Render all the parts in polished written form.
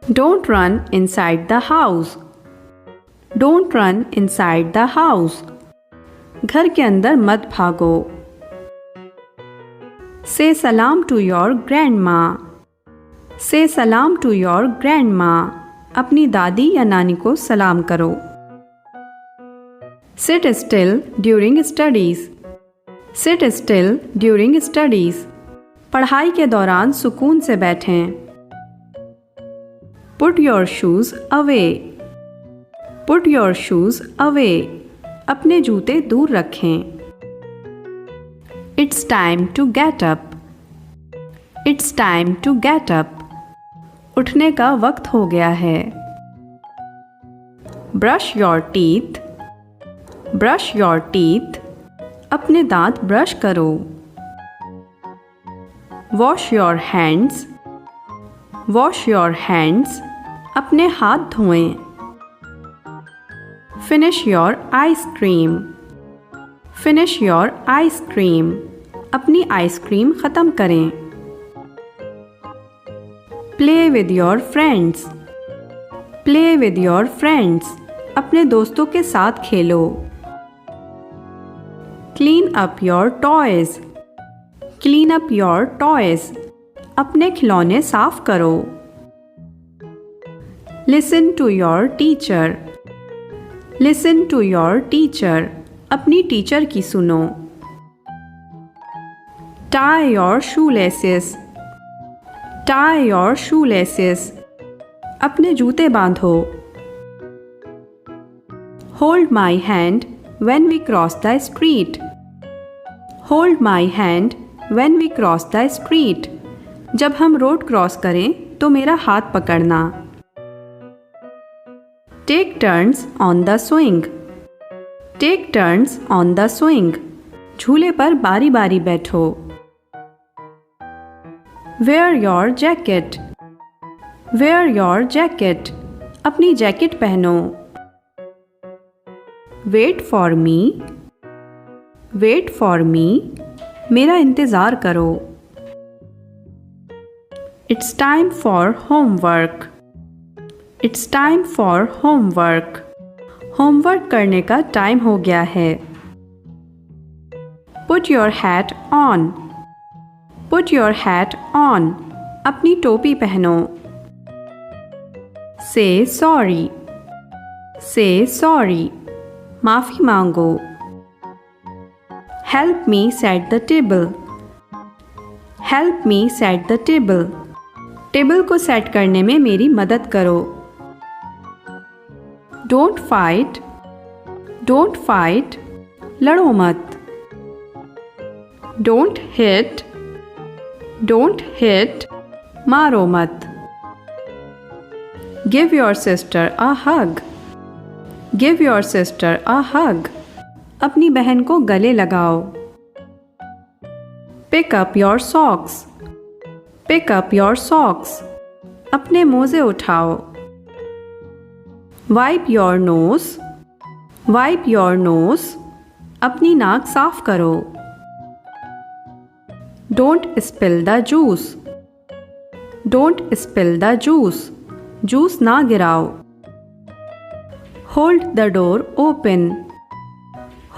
Don't run inside the house. Don't run inside the house. घर के अंदर मत भागो. Say salam to your grandma. Say salam to your grandma. अपनी दादी या नानी को सलाम करो. Sit still during studies. Sit still during studies. पढ़ाई के दौरान सुकून से बैठें. Put your shoes away. Put your shoes away. अपने जूते दूर रखें. It's time to get up. It's time to get up. उठने का वक्त हो गया है. Brush your teeth. Brush your teeth. अपने दांत ब्रश करो. Wash your hands. Wash your hands. अपने हाथ धोएं. Finish your ice cream. Finish your ice cream. अपनी आइसक्रीम ख़त्म करें. Play with your friends. Play with your friends. अपने दोस्तों के साथ खेलो. Clean up your toys. Clean up your toys. अपने खिलौने साफ करो. Listen to your teacher. Listen to your teacher. अपनी टीचर की सुनो. Tie your shoelaces. Tie your shoelaces. अपने जूते बांधो. Hold my hand when we cross the street. Hold my hand when we cross the street. जब हम road cross करें तो मेरा हाथ पकड़ना. Take turns on the swing. Take turns on the swing. झूले पर बारी बारी बैठो. Wear your jacket. Wear your jacket. अपनी जैकेट पहनो. Wait for me. Wait for me. मेरा इंतज़ार करो. It's time for homework. It's time for homework. Homework करने का टाइम हो गया है. Put your hat on. Put your hat on. अपनी टोपी पहनो. Say sorry. Say sorry. माफ़ी मांगो. Help me set the table. Help me set the table. Table को सेट करने में मेरी मदद करो. Don't fight. Don't fight. लड़ो मत. Don't hit. Don't hit. मारो मत. Give your sister a hug. Give your sister a hug. अपनी बहन को गले लगाओ. Pick up your socks. Pick up your socks. अपने मोजे उठाओ. Wipe your nose. Wipe your nose. अपनी नाक साफ करो. Don't spill the juice. Don't spill the juice. Juice ना गिराओ. Hold the door open.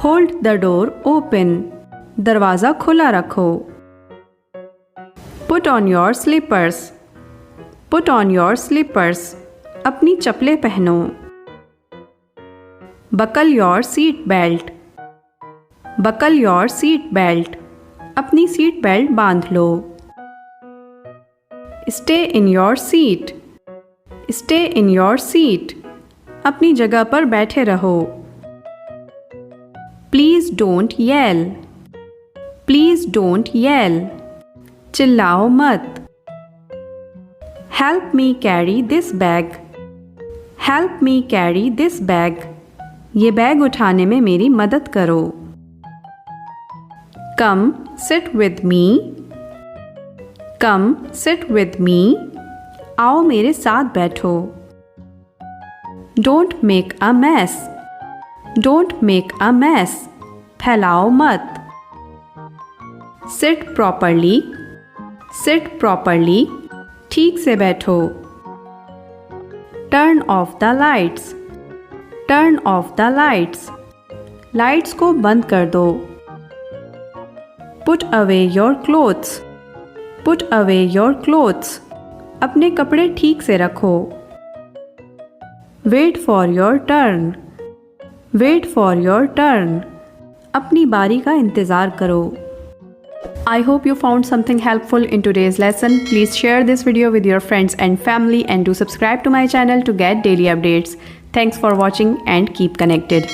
Hold the door open. दरवाज़ा खुला रखो. Put on your slippers. Put on your slippers. अपनी चप्पलें पहनो. Buckle your seat belt. Buckle your seat belt. अपनी seat belt बांध लो. Stay in your seat. Stay in your seat. अपनी जगह पर बैठे रहो. Please don't yell. Please don't yell. चिल्लाओ मत. Help me carry this bag. Help me carry this bag. ये bag उठाने में मेरी मदद करो. Come sit with me. Come sit with me. आओ मेरे साथ बैठो. Don't make a mess. Don't make a mess. फैलाओ मत. Sit properly. Sit properly. ठीक से बैठो. Turn off the lights, turn off the lights, lights को बंद कर दो। Put away your clothes, put away your clothes, अपने कपड़े ठीक से रखो। Wait for your turn, wait for your turn, अपनी बारी का इंतज़ार करो। I hope you found something helpful in today's lesson. Please share this video with your friends and family and do subscribe to my channel to get daily updates. Thanks for watching and keep connected.